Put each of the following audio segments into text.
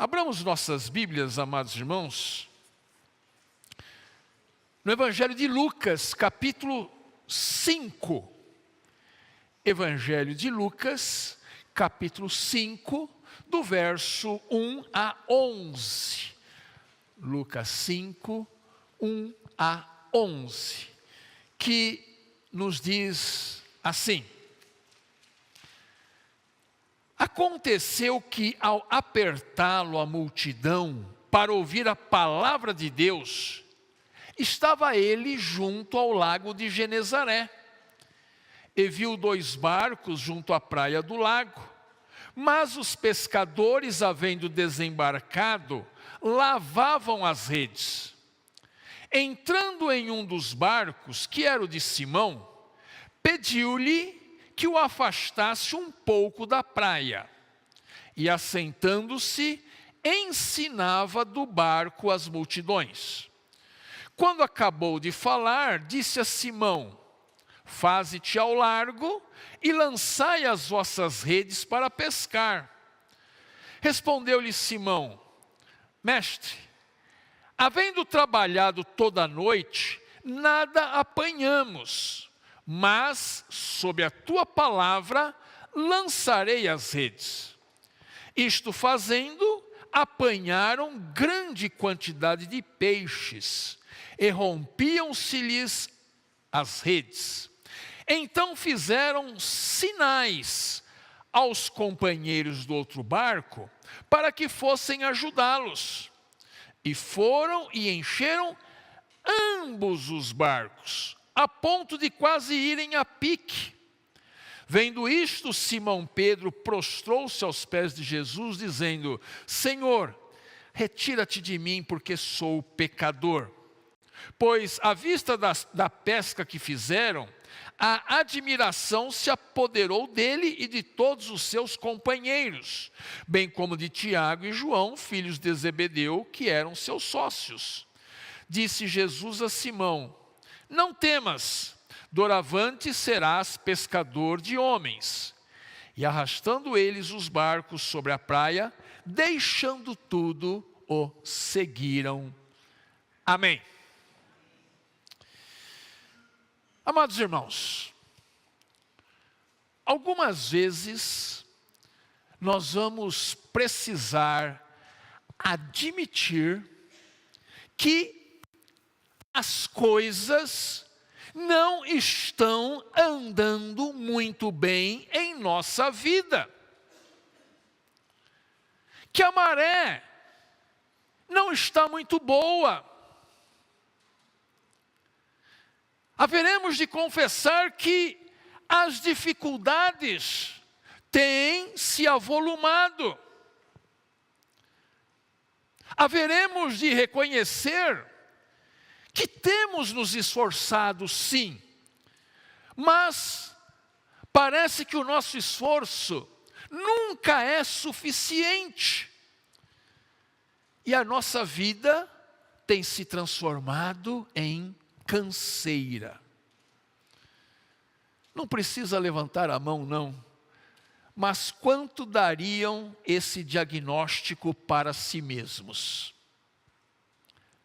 Abramos nossas Bíblias, amados irmãos, no Evangelho de Lucas, capítulo 5. Evangelho de Lucas, capítulo 5, do verso 1 a 11. Lucas 5, 1 a 11, que nos diz assim: Aconteceu que, ao apertá-lo a multidão para ouvir a palavra de Deus, estava ele junto ao lago de Genezaré, e viu 2 barcos junto à praia do lago. Mas os pescadores, havendo desembarcado, lavavam as redes. Entrando em um dos barcos, que era o de Simão, pediu-lhe que o afastasse um pouco da praia. E assentando-se, ensinava do barco as multidões. Quando acabou de falar, disse a Simão: Faze-te ao largo e lançai as vossas redes para pescar. Respondeu-lhe Simão: Mestre, havendo trabalhado toda a noite, nada apanhamos, mas sob a tua palavra lançarei as redes. Isto fazendo, apanharam grande quantidade de peixes, e rompiam-se-lhes as redes. Então fizeram sinais aos companheiros do outro barco, para que fossem ajudá-los. E foram e encheram ambos os barcos, a ponto de quase irem a pique. Vendo isto, Simão Pedro prostrou-se aos pés de Jesus, dizendo: Senhor, retira-te de mim, porque sou pecador. Pois, à vista da pesca que fizeram, a admiração se apoderou dele e de todos os seus companheiros, bem como de Tiago e João, filhos de Zebedeu, que eram seus sócios. Disse Jesus a Simão: Não temas, doravante serás pescador de homens. E arrastando eles os barcos sobre a praia, deixando tudo, o seguiram. Amém. Amados irmãos, algumas vezes nós vamos precisar admitir que as coisas não estão andando muito bem em nossa vida, que a maré não está muito boa. Haveremos de confessar que as dificuldades têm se avolumado. Haveremos de reconhecer que temos nos esforçado, sim, mas parece que o nosso esforço nunca é suficiente. E a nossa vida tem se transformado em canseira. Não precisa levantar a mão, não. Mas quanto dariam esse diagnóstico para si mesmos?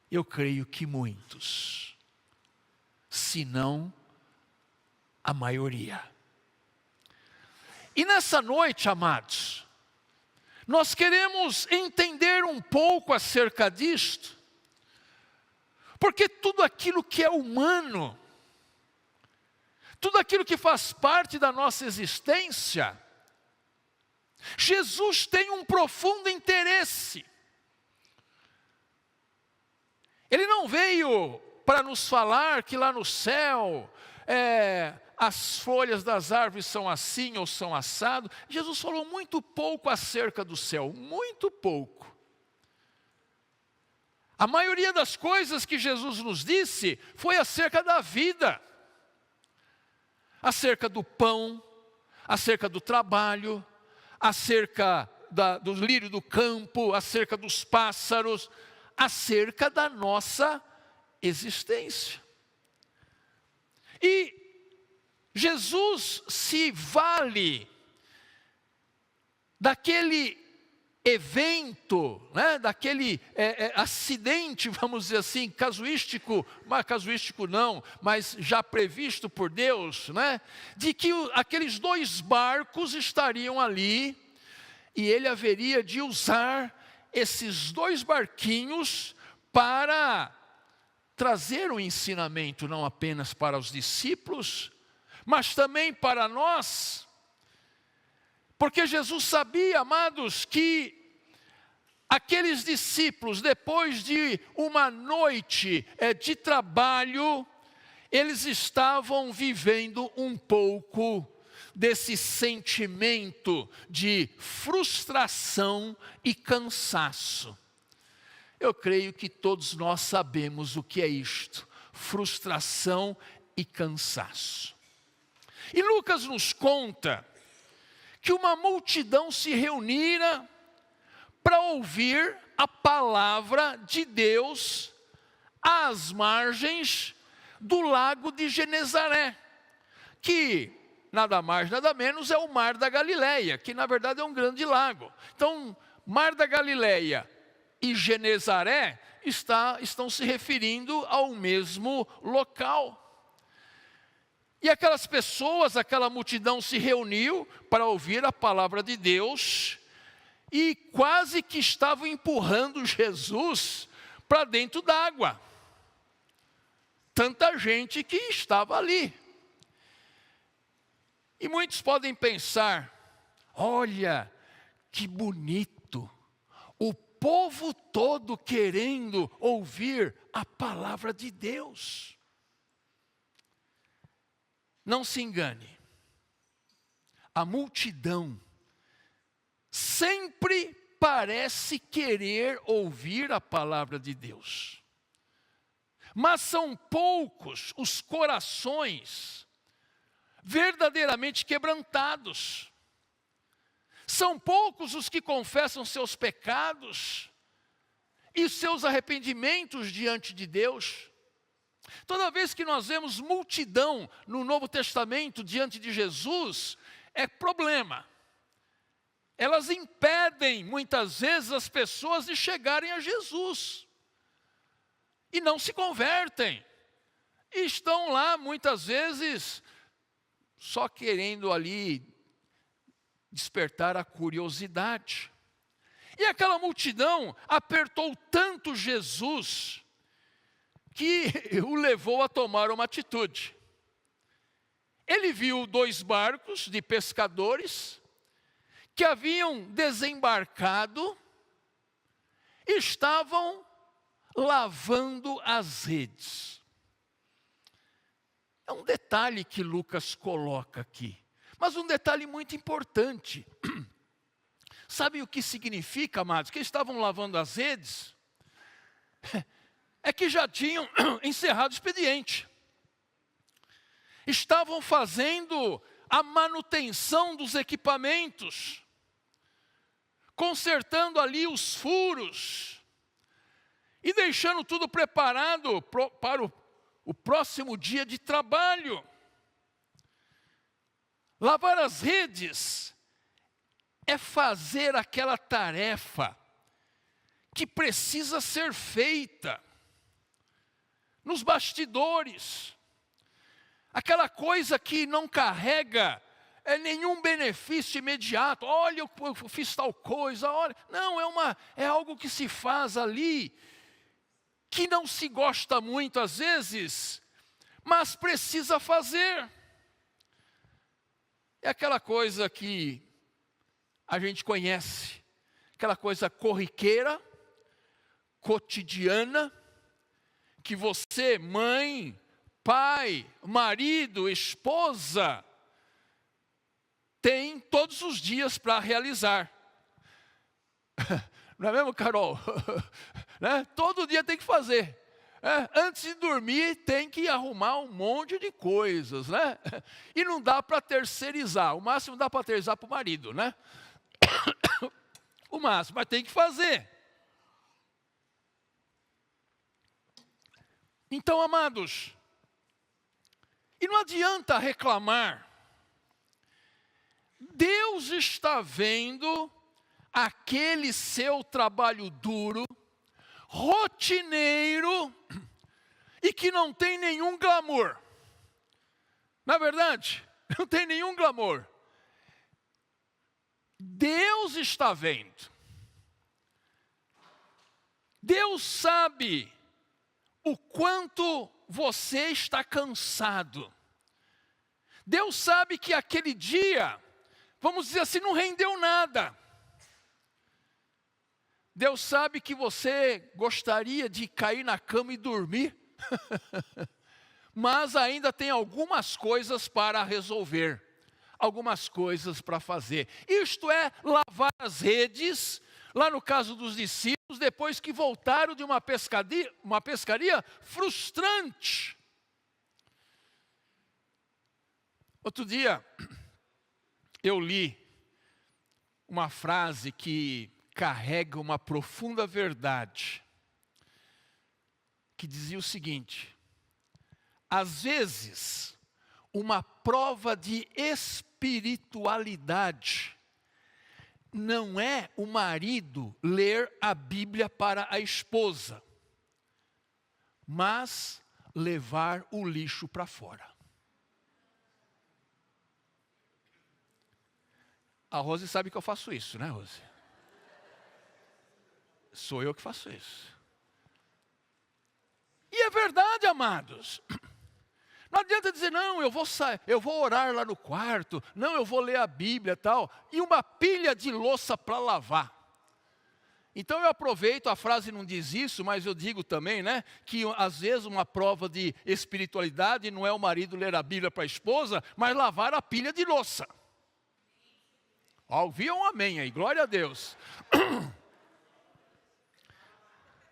Eu creio que muitos, se não a maioria. E nessa noite, amados, nós queremos entender um pouco acerca disto, porque tudo aquilo que é humano, tudo aquilo que faz parte da nossa existência, Jesus tem um profundo interesse. Ele não veio para nos falar que lá no céu, as folhas das árvores são assim ou são assado. Jesus falou muito pouco acerca do céu, muito pouco. A maioria das coisas que Jesus nos disse foi acerca da vida, acerca do pão, acerca do trabalho, acerca do lírio do campo, acerca dos pássaros, acerca da nossa existência. E Jesus se vale daquele evento, né, daquele acidente, vamos dizer assim, casuístico, mas casuístico não, mas já previsto por Deus, né, de que aqueles 2 barcos estariam ali, e ele haveria de usar esses 2 barquinhos para trazer um ensinamento, não apenas para os discípulos, mas também para nós. Porque Jesus sabia, amados, que aqueles discípulos, depois de uma noite de trabalho, eles estavam vivendo um pouco desse sentimento de frustração e cansaço. Eu creio que todos nós sabemos o que é isto: frustração e cansaço. E Lucas nos conta que uma multidão se reunira para ouvir a palavra de Deus às margens do lago de Genezaré, que nada mais, nada menos é o Mar da Galileia, que na verdade é um grande lago. Então, Mar da Galileia e Genezaré estão se referindo ao mesmo local. E aquelas pessoas, aquela multidão se reuniu para ouvir a palavra de Deus e quase que estavam empurrando Jesus para dentro d'água. Tanta gente que estava ali. E muitos podem pensar: olha, que bonito, o povo todo querendo ouvir a palavra de Deus. Não se engane, a multidão sempre parece querer ouvir a palavra de Deus, mas são poucos os corações verdadeiramente quebrantados, são poucos os que confessam seus pecados e seus arrependimentos diante de Deus. Toda vez que nós vemos multidão no Novo Testamento diante de Jesus, é problema. Elas impedem muitas vezes as pessoas de chegarem a Jesus. E não se convertem. E estão lá muitas vezes só querendo ali despertar a curiosidade. E aquela multidão apertou tanto Jesus que o levou a tomar uma atitude. Ele viu 2 barcos de pescadores que haviam desembarcado e estavam lavando as redes. É um detalhe que Lucas coloca aqui, mas um detalhe muito importante. Sabe o que significa, amados? Que estavam lavando as redes? É que já tinham encerrado o expediente. Estavam fazendo a manutenção dos equipamentos, consertando ali os furos e deixando tudo preparado para o próximo dia de trabalho. Lavar as redes é fazer aquela tarefa que precisa ser feita nos bastidores, aquela coisa que não carrega nenhum benefício imediato. Olha, eu fiz tal coisa, olha. Não, é algo que se faz ali, que não se gosta muito às vezes, mas precisa fazer. É aquela coisa que a gente conhece, aquela coisa corriqueira, cotidiana, que você, mãe, pai, marido, esposa, tem todos os dias para realizar. Não é mesmo, Carol? Né? Todo dia tem que fazer. Antes de dormir, tem que arrumar um monte de coisas, né? E não dá para terceirizar. O máximo dá para terceirizar para o marido, né? O máximo, mas tem que fazer. Então, amados, e não adianta reclamar. Deus está vendo aquele seu trabalho duro, rotineiro e que não tem nenhum glamour. Na verdade, não tem nenhum glamour. Deus está vendo. Deus sabe o quanto você está cansado. Deus sabe que aquele dia, vamos dizer assim, não rendeu nada. Deus sabe que você gostaria de cair na cama e dormir, mas ainda tem algumas coisas para resolver, algumas coisas para fazer. Isto é, lavar as redes, lá no caso dos discípulos, depois que voltaram de uma pescaria frustrante. Outro dia, eu li uma frase que carrega uma profunda verdade, que dizia o seguinte: às vezes, uma prova de espiritualidade não é o marido ler a Bíblia para a esposa, mas levar o lixo para fora. A Rose sabe que eu faço isso, né, Rose? Sou eu que faço isso. E é verdade, amados. Não adianta dizer, não, eu vou orar lá no quarto, não, eu vou ler a Bíblia e tal, e uma pilha de louça para lavar. Então eu aproveito, a frase não diz isso, mas eu digo também, né, que às vezes uma prova de espiritualidade não é o marido ler a Bíblia para a esposa, mas lavar a pilha de louça. Ouvi um amém aí, glória a Deus.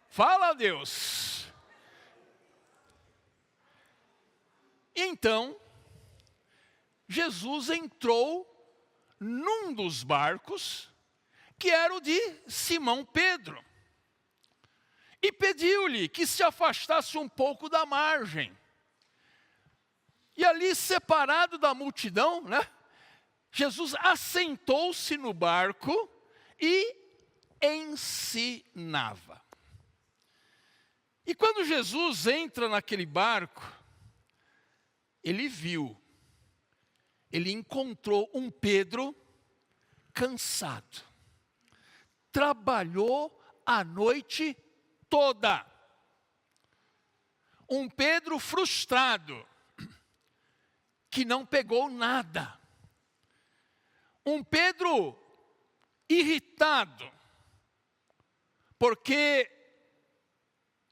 Fala a Deus. Então, Jesus entrou num dos barcos, que era o de Simão Pedro, e pediu-lhe que se afastasse um pouco da margem. E ali, separado da multidão, né, Jesus assentou-se no barco e ensinava. E quando Jesus entra naquele barco, ele encontrou um Pedro cansado. Trabalhou a noite toda. Um Pedro frustrado, que não pegou nada. Um Pedro irritado, porque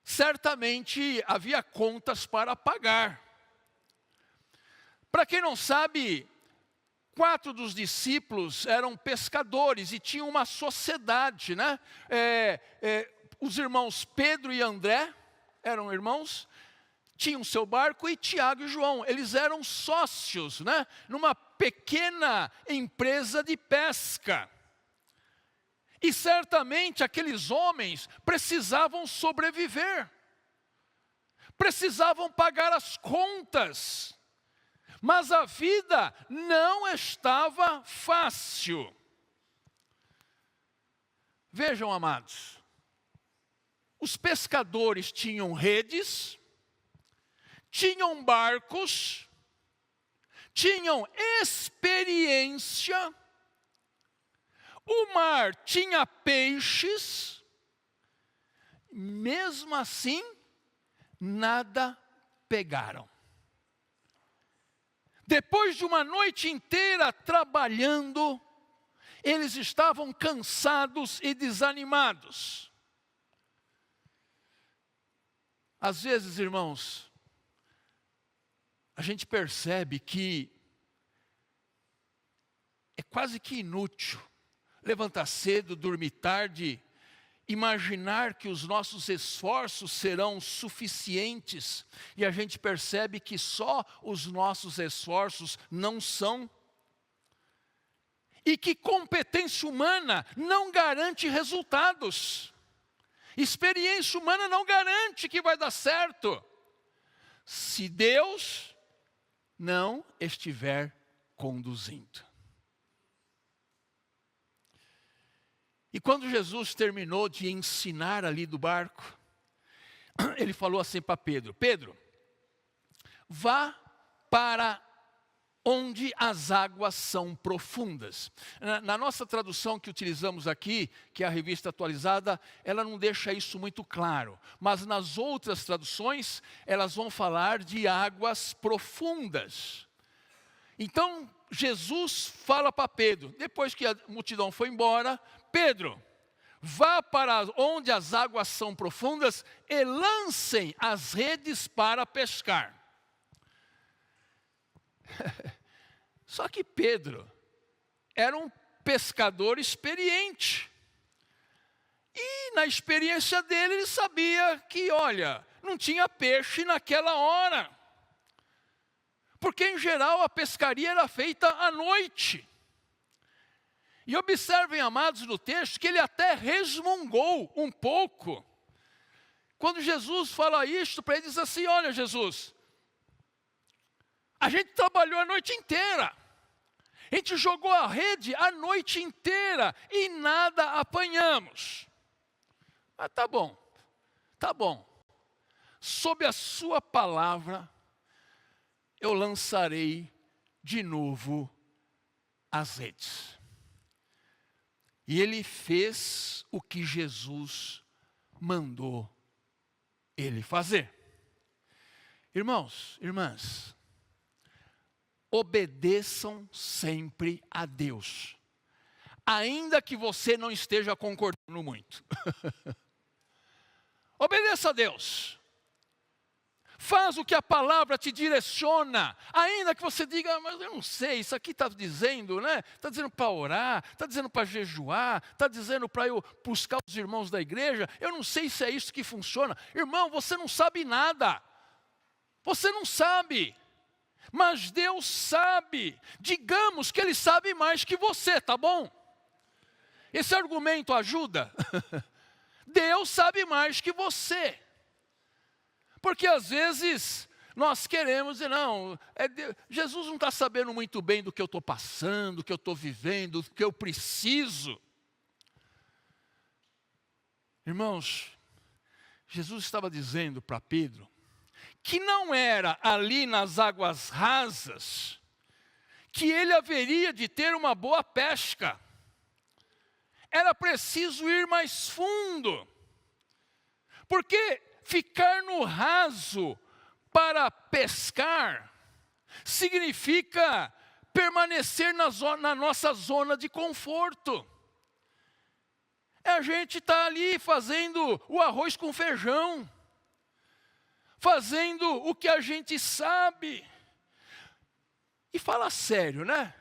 certamente havia contas para pagar. Para quem não sabe, 4 dos discípulos eram pescadores e tinham uma sociedade, né? Os irmãos Pedro e André eram irmãos, tinham seu barco, e Tiago e João, eles eram sócios, né, numa pequena empresa de pesca. E certamente aqueles homens precisavam sobreviver, precisavam pagar as contas, mas a vida não estava fácil. Vejam, amados, os pescadores tinham redes, tinham barcos, tinham experiência, o mar tinha peixes, mesmo assim, nada pegaram. Depois de uma noite inteira trabalhando, eles estavam cansados e desanimados. Às vezes, irmãos, a gente percebe que é quase que inútil levantar cedo, dormir tarde, imaginar que os nossos esforços serão suficientes, e a gente percebe que só os nossos esforços não são, e que competência humana não garante resultados, experiência humana não garante que vai dar certo, se Deus não estiver conduzindo. E quando Jesus terminou de ensinar ali do barco, ele falou assim para Pedro: Pedro, vá para onde as águas são profundas. Na nossa tradução que utilizamos aqui, que é a Revista Atualizada, ela não deixa isso muito claro. Mas nas outras traduções, elas vão falar de águas profundas. Então, Jesus fala para Pedro, depois que a multidão foi embora: Pedro, vá para onde as águas são profundas e lancem as redes para pescar. Só que Pedro era um pescador experiente. E na experiência dele, ele sabia que, olha, não tinha peixe naquela hora. Porque, em geral, a pescaria era feita à noite. E observem, amados, no texto, que ele até resmungou um pouco. Quando Jesus fala isto para ele, diz assim: olha, Jesus, a gente trabalhou a noite inteira. A gente jogou a rede a noite inteira e nada apanhamos. Ah, tá bom, tá bom. Sob a sua palavra, eu lançarei de novo as redes. E ele fez o que Jesus mandou ele fazer. Irmãos, irmãs, obedeçam sempre a Deus, ainda que você não esteja concordando muito. Obedeça a Deus. Faz o que a palavra te direciona, ainda que você diga: mas eu não sei, isso aqui está dizendo, né? Está dizendo para orar, está dizendo para jejuar, está dizendo para eu buscar os irmãos da igreja, eu não sei se é isso que funciona. Irmão, você não sabe nada, você não sabe. Mas Deus sabe. Digamos que Ele sabe mais que você, tá bom? Esse argumento ajuda? Deus sabe mais que você. Porque às vezes nós queremos dizer: não, Jesus não está sabendo muito bem do que eu estou passando, do que eu estou vivendo, do que eu preciso. Irmãos, Jesus estava dizendo para Pedro que não era ali nas águas rasas que ele haveria de ter uma boa pesca. Era preciso ir mais fundo. Porque ficar no raso para pescar significa permanecer na nossa zona de conforto. A gente está ali fazendo o arroz com feijão, fazendo o que a gente sabe. E fala sério, né?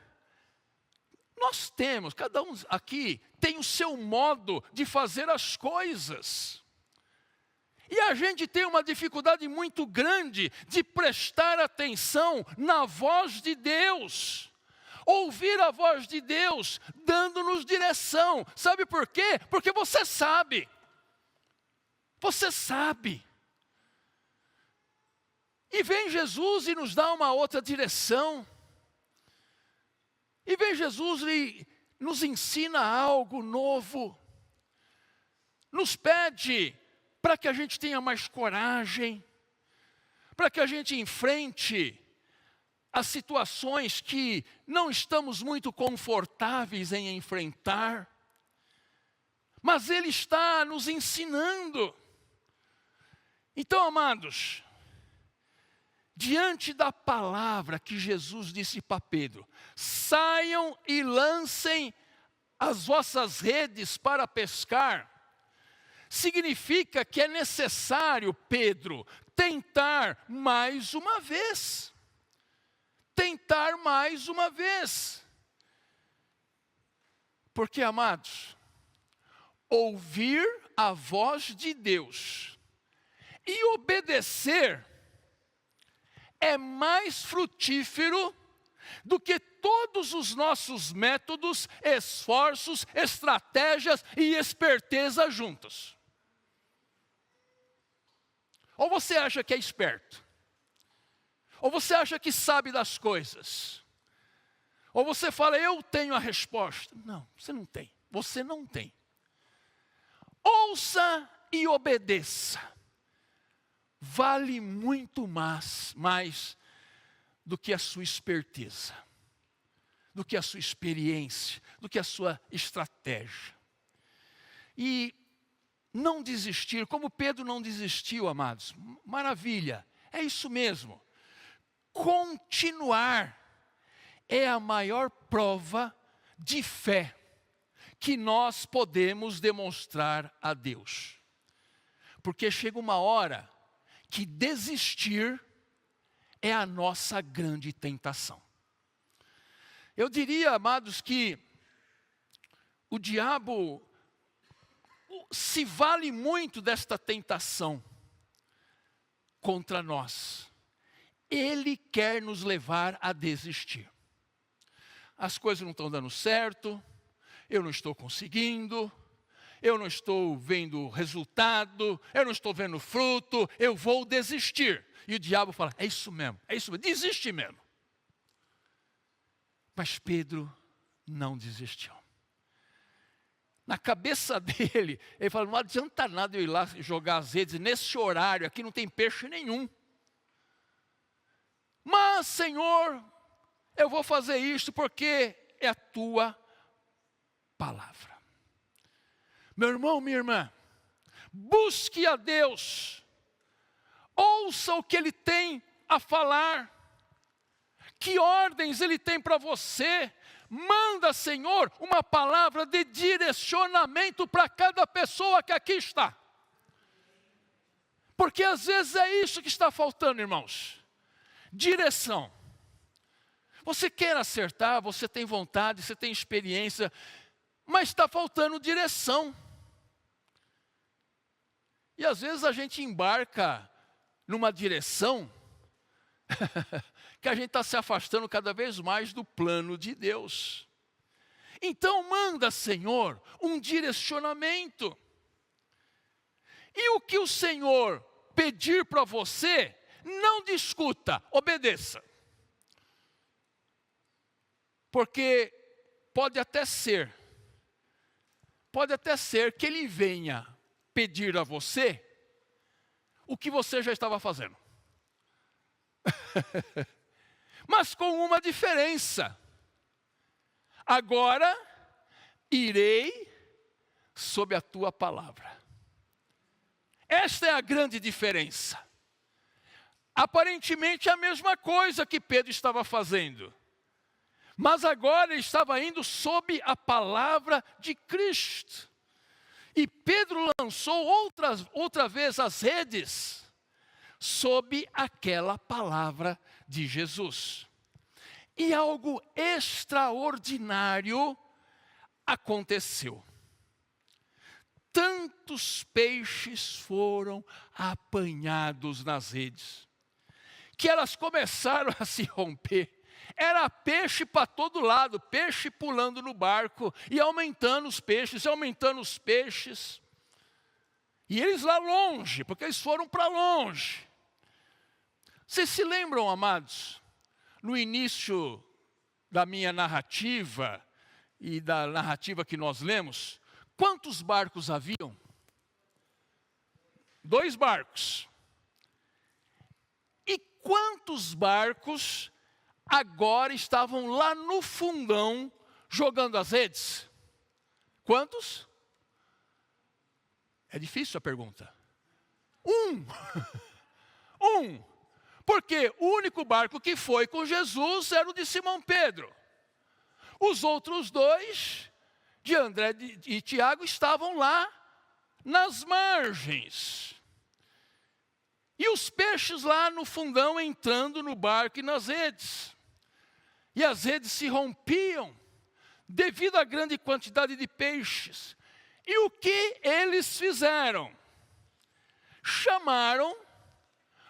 Nós temos, cada um aqui tem o seu modo de fazer as coisas. E a gente tem uma dificuldade muito grande de prestar atenção na voz de Deus. Ouvir a voz de Deus dando-nos direção. Sabe por quê? Porque você sabe. Você sabe. E vem Jesus e nos dá uma outra direção. E vem Jesus e nos ensina algo novo. Nos pede para que a gente tenha mais coragem. Para que a gente enfrente as situações que não estamos muito confortáveis em enfrentar. Mas Ele está nos ensinando. Então, amados, diante da palavra que Jesus disse para Pedro: saiam e lancem as vossas redes para pescar, significa que é necessário, Pedro, tentar mais uma vez. Tentar mais uma vez. Porque, amados, ouvir a voz de Deus e obedecer é mais frutífero do que todos os nossos métodos, esforços, estratégias e esperteza juntos. Ou você acha que é esperto? Ou você acha que sabe das coisas? Ou você fala: eu tenho a resposta. Não, você não tem. Você não tem. ouça e obedeça. Vale muito mais do que a sua esperteza, do que a sua experiência, do que a sua estratégia. E não desistir, como Pedro não desistiu, amados, maravilha, é isso mesmo. Continuar é a maior prova de fé que nós podemos demonstrar a Deus. Porque chega uma hora que desistir é a nossa grande tentação. Eu diria, amados, que o diabo se vale muito desta tentação contra nós. Ele quer nos levar a desistir. As coisas não estão dando certo, eu não estou conseguindo, eu não estou vendo resultado, eu não estou vendo fruto, eu vou desistir. E o diabo fala, é isso mesmo, desiste mesmo. Mas Pedro não desistiu. Na cabeça dele, ele fala, não adianta nada eu ir lá jogar as redes, nesse horário aqui não tem peixe nenhum. Mas, Senhor, eu vou fazer isto porque é a tua palavra. Meu irmão, minha irmã, busque a Deus, ouça o que Ele tem a falar, que ordens Ele tem para você. Manda, Senhor, uma palavra de direcionamento para cada pessoa que aqui está. Porque às vezes é isso que está faltando, irmãos. Direção. Você quer acertar, você tem vontade, você tem experiência, mas está faltando direção. E às vezes a gente embarca numa direção que a gente está se afastando cada vez mais do plano de Deus. Então manda, Senhor, um direcionamento. E o que o Senhor pedir para você, não discuta, obedeça. Porque pode até ser que Ele venha pedir a você o que você já estava fazendo. Mas com uma diferença. Agora irei sob a tua palavra. Esta é a grande diferença. Aparentemente a mesma coisa que Pedro estava fazendo. Mas agora ele estava indo sob a palavra de Cristo. E Pedro lançou outra vez as redes sob aquela palavra de Jesus. E algo extraordinário aconteceu. Tantos peixes foram apanhados nas redes, que elas começaram a se romper. Era peixe para todo lado, peixe pulando no barco, e aumentando os peixes, E eles lá longe, porque eles foram para longe. Vocês se lembram, amados, no início da minha narrativa, e da narrativa que nós lemos, quantos barcos haviam? 2 barcos. E quantos barcos agora estavam lá no fundão jogando as redes? Quantos? É difícil a pergunta. 1. 1. Porque o único barco que foi com Jesus era o de Simão Pedro. Os outros 2, de André e Tiago, estavam lá nas margens. E os peixes lá no fundão entrando no barco e nas redes. E as redes se rompiam devido à grande quantidade de peixes. E o que eles fizeram? Chamaram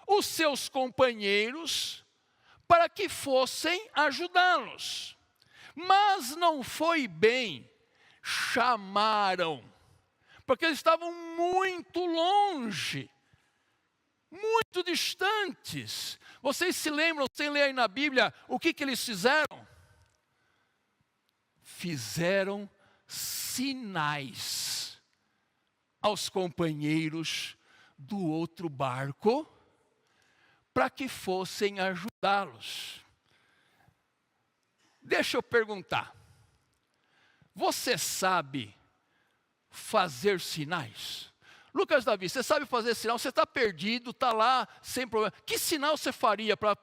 os seus companheiros para que fossem ajudá-los. Mas não foi bem, chamaram, porque eles estavam muito longe, muito distantes. Vocês se lembram, sem ler aí na Bíblia, o que eles fizeram? Fizeram sinais aos companheiros do outro barco para que fossem ajudá-los. Deixa eu perguntar, você sabe fazer sinais? Lucas Davi, você sabe fazer sinal? Você está perdido, está lá, sem problema. Que sinal você faria para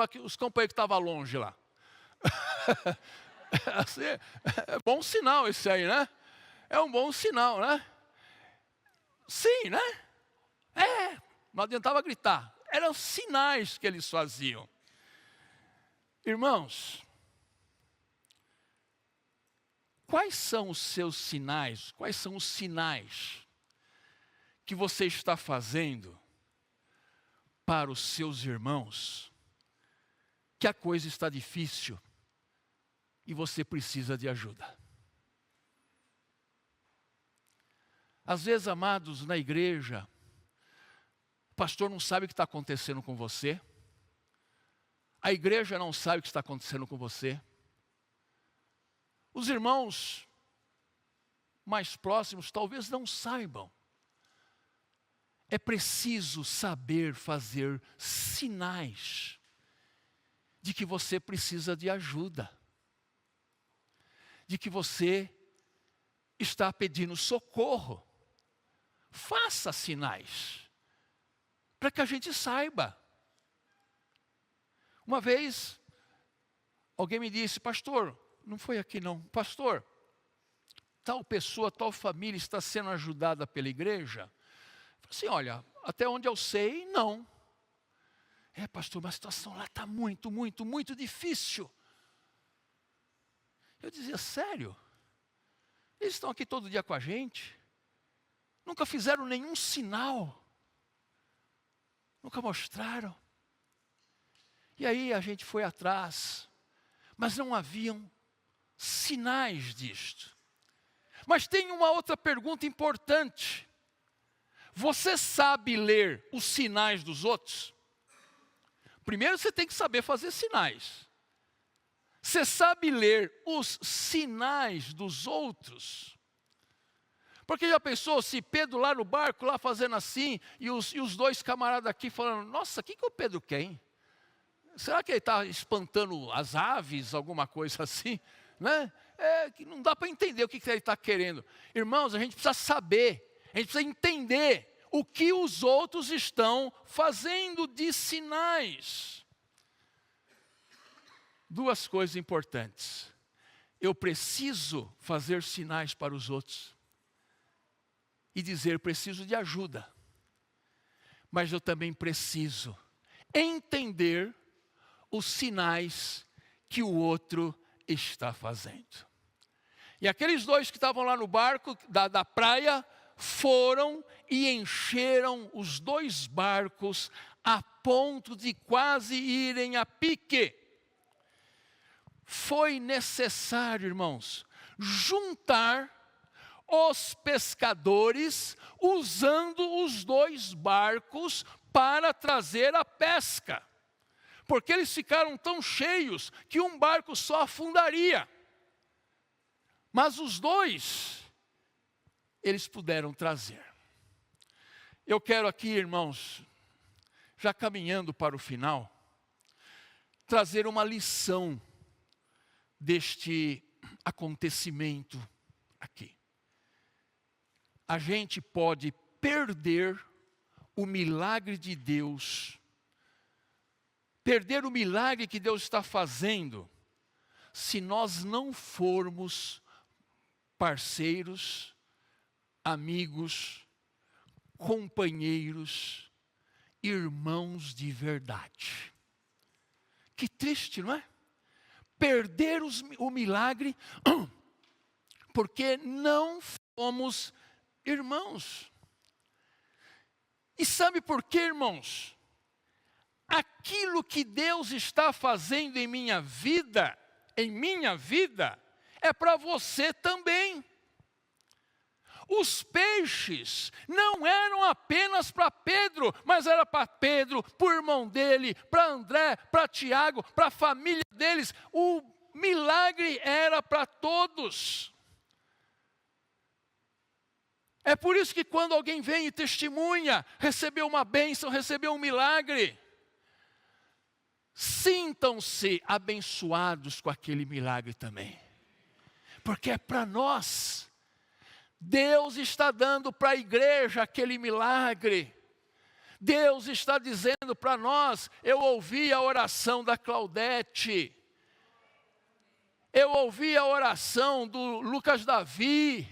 que os companheiros que estavam longe lá? É bom sinal esse aí, né? É um bom sinal, né? Sim, né? Não adiantava gritar. Eram sinais que eles faziam. Irmãos, quais são os seus sinais? Quais são os sinais que você está fazendo para os seus irmãos que a coisa está difícil e você precisa de ajuda? Às vezes, amados, na igreja, o pastor não sabe o que está acontecendo com você, a igreja não sabe o que está acontecendo com você, os irmãos mais próximos talvez não saibam. É preciso saber fazer sinais de que você precisa de ajuda, de que você está pedindo socorro. Faça sinais, para que a gente saiba. Uma vez, alguém me disse, pastor, não foi aqui não, pastor, tal pessoa, tal família está sendo ajudada pela igreja? Eu falei assim, olha, até onde eu sei, não. Pastor, mas a situação lá está muito, muito, muito difícil. Eu dizia, sério? Eles estão aqui todo dia com a gente, nunca fizeram nenhum sinal, nunca mostraram. E aí a gente foi atrás, mas não haviam sinais disto. Mas tem uma outra pergunta importante. Você sabe ler os sinais dos outros? Primeiro você tem que saber fazer sinais. Você sabe ler os sinais dos outros? Porque já pensou se Pedro lá no barco, lá fazendo assim, e os dois camaradas aqui falando, nossa, o que o Pedro quer, hein? Será que ele está espantando as aves, alguma coisa assim? Né? Que não dá para entender o que ele está querendo. Irmãos, a gente precisa saber, a gente precisa entender o que os outros estão fazendo de sinais. Duas coisas importantes. Eu preciso fazer sinais para os outros e dizer, preciso de ajuda. Mas eu também preciso entender os sinais que o outro está fazendo. E aqueles dois que estavam lá no barco da praia, foram e encheram os dois barcos a ponto de quase irem a pique. Foi necessário, irmãos, juntar os pescadores usando os dois barcos para trazer a pesca. Porque eles ficaram tão cheios que um barco só afundaria. Mas os dois, eles puderam trazer. Eu quero aqui, irmãos, já caminhando para o final, trazer uma lição deste acontecimento aqui. A gente pode perder o milagre de Deus, perder o milagre que Deus está fazendo, se nós não formos parceiros, amigos, companheiros, irmãos de verdade. Que triste, não é? Perder o milagre porque não fomos irmãos. E sabe por quê, irmãos? Aquilo que Deus está fazendo em minha vida, é para você também. Os peixes não eram apenas para Pedro, mas era para Pedro, para o irmão dele, para André, para Tiago, para a família deles. O milagre era para todos. É por isso que quando alguém vem e testemunha, recebeu uma bênção, recebeu um milagre, sintam-se abençoados com aquele milagre também. Porque é para nós. Deus está dando para a igreja aquele milagre. Deus está dizendo para nós, eu ouvi a oração da Claudete. Eu ouvi a oração do Lucas Davi.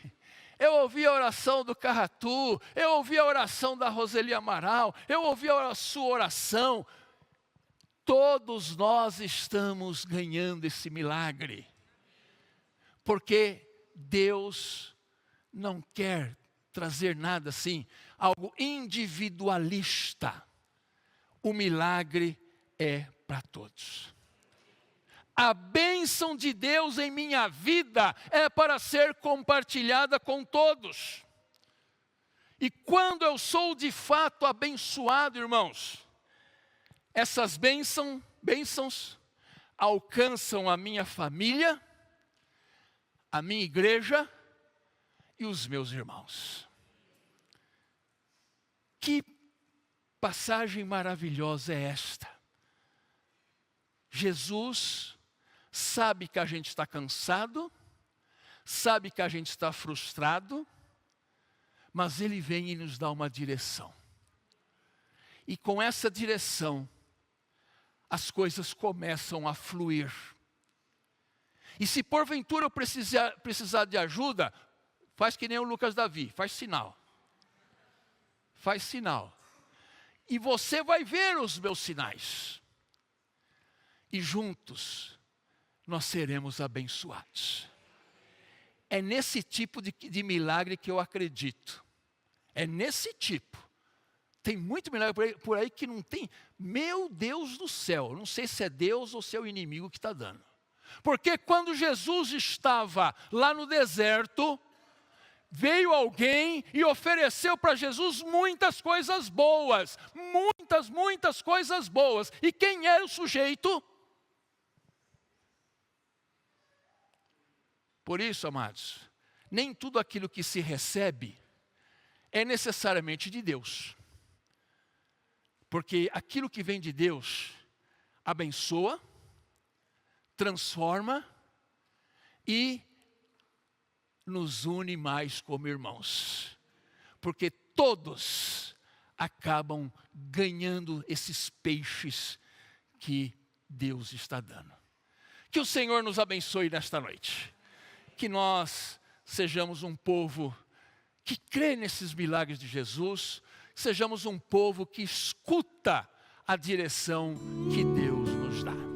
Eu ouvi a oração do Carratu. Eu ouvi a oração da Roseli Amaral. Eu ouvi a sua oração. Todos nós estamos ganhando esse milagre. Porque Deus não quer trazer nada assim, algo individualista. O milagre é para todos. A bênção de Deus em minha vida é para ser compartilhada com todos. E quando eu sou de fato abençoado, irmãos, essas bênçãos alcançam a minha família, a minha igreja e os meus irmãos. Que passagem maravilhosa é esta? Jesus sabe que a gente está cansado, sabe que a gente está frustrado, mas Ele vem e nos dá uma direção. E com essa direção, as coisas começam a fluir. E se porventura eu precisar de ajuda, faz que nem o Lucas Davi, faz sinal. Faz sinal. E você vai ver os meus sinais. E juntos nós seremos abençoados. É nesse tipo de milagre que eu acredito. É nesse tipo. Tem muito milagre por aí que não tem. Meu Deus do céu, não sei se é Deus ou se é o inimigo que está dando. Porque quando Jesus estava lá no deserto, veio alguém e ofereceu para Jesus muitas coisas boas. Muitas coisas boas. E quem era o sujeito? Por isso, amados, nem tudo aquilo que se recebe é necessariamente de Deus. Porque aquilo que vem de Deus abençoa, transforma e nos une mais como irmãos. Porque todos acabam ganhando esses peixes que Deus está dando. Que o Senhor nos abençoe nesta noite. Que nós sejamos um povo que crê nesses milagres de Jesus, sejamos um povo que escuta a direção que Deus nos dá.